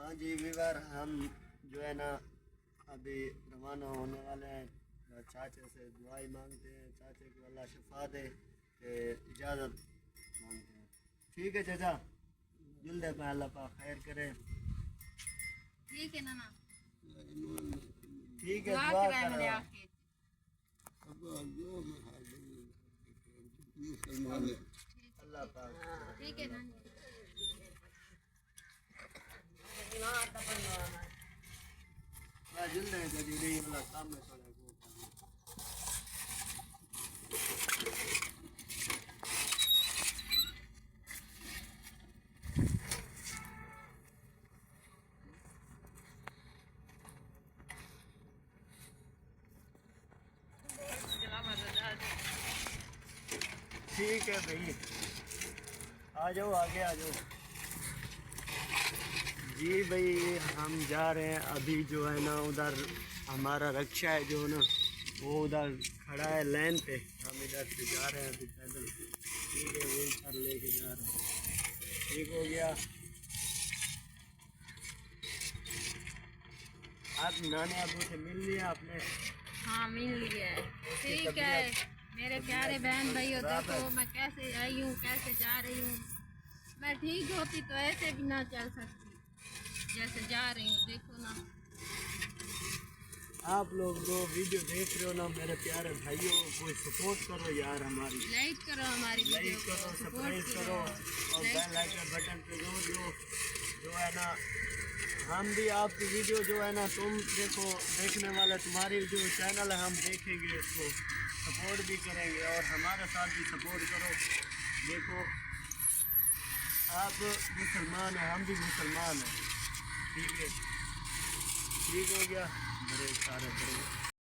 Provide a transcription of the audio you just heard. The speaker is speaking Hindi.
हाँ जी वीवर, हम जो है ना अभी रवाना होने वाले हैं। चाचे से दुआई मांगते हैं, चाचे को अल्लाह शिफा दे, इजाज़त मांगते हैं। ठीक है चाचा, जल्द है, अल्लाह पाक खैर करे। ठीक है ना ना, ठीक है, दुआ दुआ कराए मेरे करो। आके। अल्लाह पाक ठीक है ना। मैं जल्द है जल्दी नहीं वाला काम में थोड़ा वो ठीक है भाई, आ जाओ आगे आ जाओ। जी भाई, हम जा रहे हैं अभी जो है ना, उधर हमारा रक्षा है जो ना, वो उधर खड़ा है लाइन पे। हम इधर से जा रहे हैं अभी पैदल। ठीक है, व्हील पर लेके जा रहे हैं। ठीक हो गया। आप नानी अबू से मिल लिया आपने? हाँ मिल लिया है। ठीक है मेरे प्यारे बहन भाइयों, देखो मैं कैसे आई हूँ, कैसे जा रही हूँ। मैं ठीक होती तो ऐसे भी ना चल सकती जैसे जा रही हूँ, देखो ना। आप लोग जो वीडियो देख रहे हो ना मेरे प्यारे भाइयों, कोई सपोर्ट करो यार, हमारी लाइक करो, हमारी वीडियो लाइक को करो, सपोर्ट सब्सक्राइब करो और बेल आइकन बटन पे जो है ना, हम भी आपकी वीडियो जो है ना, तुम देखो, देखने वाले तुम्हारी जो चैनल है, हम देखेंगे इसको, सपोर्ट भी करेंगे और हमारे साथ भी सपोर्ट करो। देखो, आप मुसलमान हैं, हम भी मुसलमान हैं। ठीक है, ठीक हो गया, बड़े सारे बड़े